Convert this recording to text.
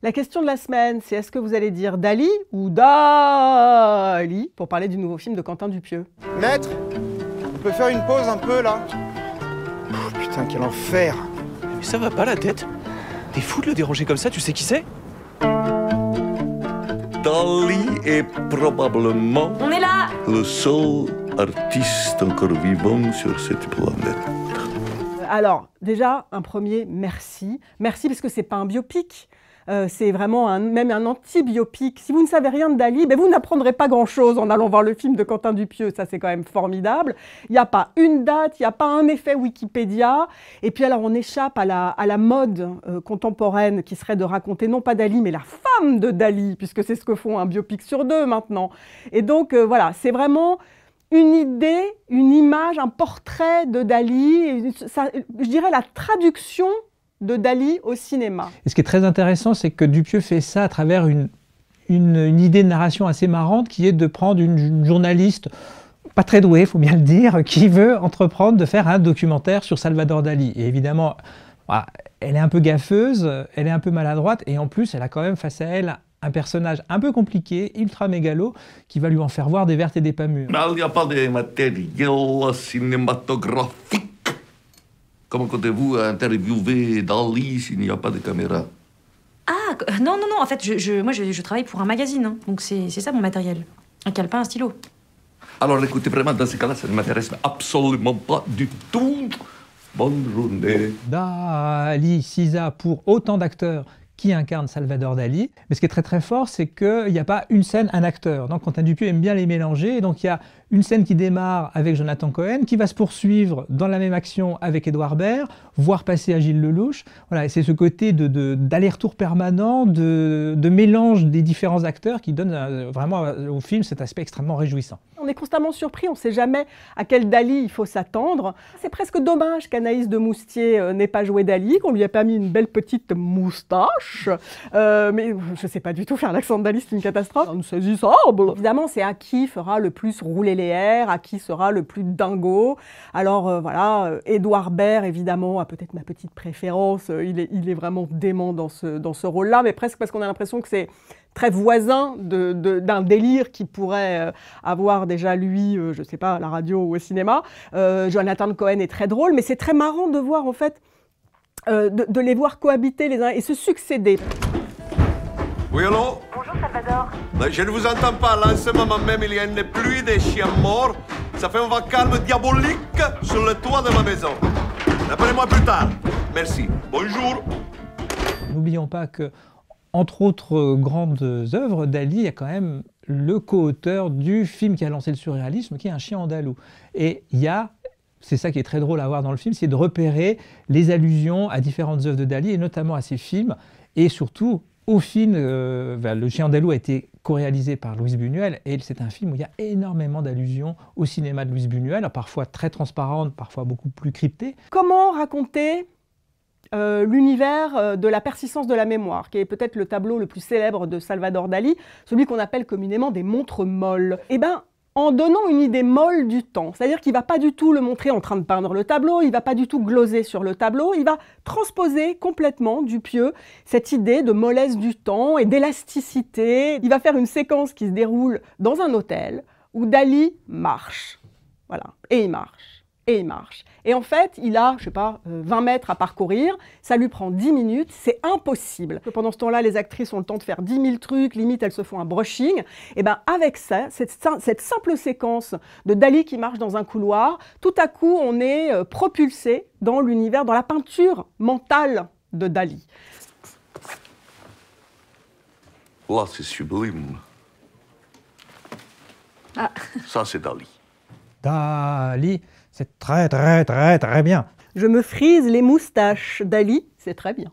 La question de la semaine, c'est est-ce que vous allez dire Dali ou Dali pour parler du nouveau film de Quentin Dupieux? Maître, on peut faire une pause un peu là? Putain, quel enfer! Mais ça va pas la tête? T'es fou de le déranger comme ça, tu sais qui c'est? Dali est probablement On est là! le seul artiste encore vivant sur cette planète. Alors, déjà, un premier merci. Merci parce que c'est pas un biopic. C'est vraiment même un anti-biopic. Si vous ne savez rien de Dali, ben vous n'apprendrez pas grand-chose en allant voir le film de Quentin Dupieux. Ça, c'est quand même formidable. Il n'y a pas une date, il n'y a pas un effet Wikipédia. Et puis alors, on échappe à la mode contemporaine qui serait de raconter non pas Dali, mais la femme de Dali, puisque c'est ce que font un biopic sur deux maintenant. Et donc, voilà, c'est vraiment une idée, une image, un portrait de Dali, je dirais la traduction de Dali au cinéma. Et ce qui est très intéressant, c'est que Dupieux fait ça à travers une idée de narration assez marrante, qui est de prendre une journaliste, pas très douée, il faut bien le dire, qui veut entreprendre de faire un documentaire sur Salvador Dali. Et évidemment, elle est un peu gaffeuse, elle est un peu maladroite, et en plus, elle a quand même face à elle un personnage un peu compliqué, ultra mégalo, qui va lui en faire voir des vertes et des pas mûres. Il n'y a pas de matériel cinématographique. Comment comptez-vous interviewer Dali s'il n'y a pas de caméra? Ah, non, en fait, moi je travaille pour un magazine, hein, donc c'est ça mon matériel. Un calepin, un stylo. Alors écoutez, vraiment, dans ce cas-là, ça ne m'intéresse absolument pas du tout. Bonne journée. Dali, Cisa, pour autant d'acteurs qui incarne Salvador Dali. Mais ce qui est très très fort, c'est qu'il n'y a pas une scène, un acteur. Donc Quentin Dupieux aime bien les mélanger. Et donc il y a une scène qui démarre avec Jonathan Cohen, qui va se poursuivre dans la même action avec Édouard Baird, voire passer à Gilles Lellouche. Voilà, et c'est ce côté d'aller-retour permanent, de mélange des différents acteurs qui donne vraiment au film cet aspect extrêmement réjouissant. On est constamment surpris, on ne sait jamais à quel Dali il faut s'attendre. C'est presque dommage qu'Anaïs de Moustier n'ait pas joué Dali, qu'on lui ait pas mis une belle petite moustache. Mais je ne sais pas du tout faire l'accent de Dali, c'est une catastrophe. Insaisissable. Évidemment, c'est à qui fera le plus rouler les airs, à qui sera le plus dingo. Alors voilà, Édouard Baird, évidemment, a peut-être ma petite préférence. Il est vraiment dément dans ce rôle-là, mais presque parce qu'on a l'impression que c'est très voisin d'un délire qui pourrait avoir déjà lui, je ne sais pas, à la radio ou au cinéma. Jonathan Cohen est très drôle, mais c'est très marrant de voir en fait, de les voir cohabiter les uns et se succéder. Oui, allô? Bonjour Salvador. Je ne vous entends pas. Là, en ce moment même, il y a une pluie de chiens morts. Ça fait un vacarme diabolique sur le toit de ma maison. Appelez-moi plus tard. Merci. Bonjour. N'oublions pas que, entre autres grandes œuvres, Dali est quand même le co-auteur du film qui a lancé le surréalisme, qui est Un chien andalou. Et il y a, c'est ça qui est très drôle à voir dans le film, c'est de repérer les allusions à différentes œuvres de Dali, et notamment à ses films, et surtout au film, Le chien andalou a été co-réalisé par Louise Buñuel, et c'est un film où il y a énormément d'allusions au cinéma de Louise Buñuel, parfois très transparentes, parfois beaucoup plus cryptées. Comment raconter l'univers de la persistance de la mémoire, qui est peut-être le tableau le plus célèbre de Salvador Dali, celui qu'on appelle communément des montres molles. Eh bien, en donnant une idée molle du temps, c'est-à-dire qu'il ne va pas du tout le montrer en train de peindre le tableau, il ne va pas du tout gloser sur le tableau, il va transposer complètement Dupieux cette idée de mollesse du temps et d'élasticité. Il va faire une séquence qui se déroule dans un hôtel où Dali marche. Voilà, et il marche. Et il marche. Et en fait, il a, je sais pas, 20 mètres à parcourir, ça lui prend 10 minutes, c'est impossible. Pendant ce temps-là, les actrices ont le temps de faire 10 000 trucs, limite elles se font un brushing. Et bien avec ça, cette simple séquence de Dali qui marche dans un couloir, tout à coup on est propulsé dans l'univers, dans la peinture mentale de Dali. Là, c'est sublime. Ah. Ça, c'est Dali. Dali, c'est très très très très bien. Je me frise les moustaches. Dali, c'est très bien.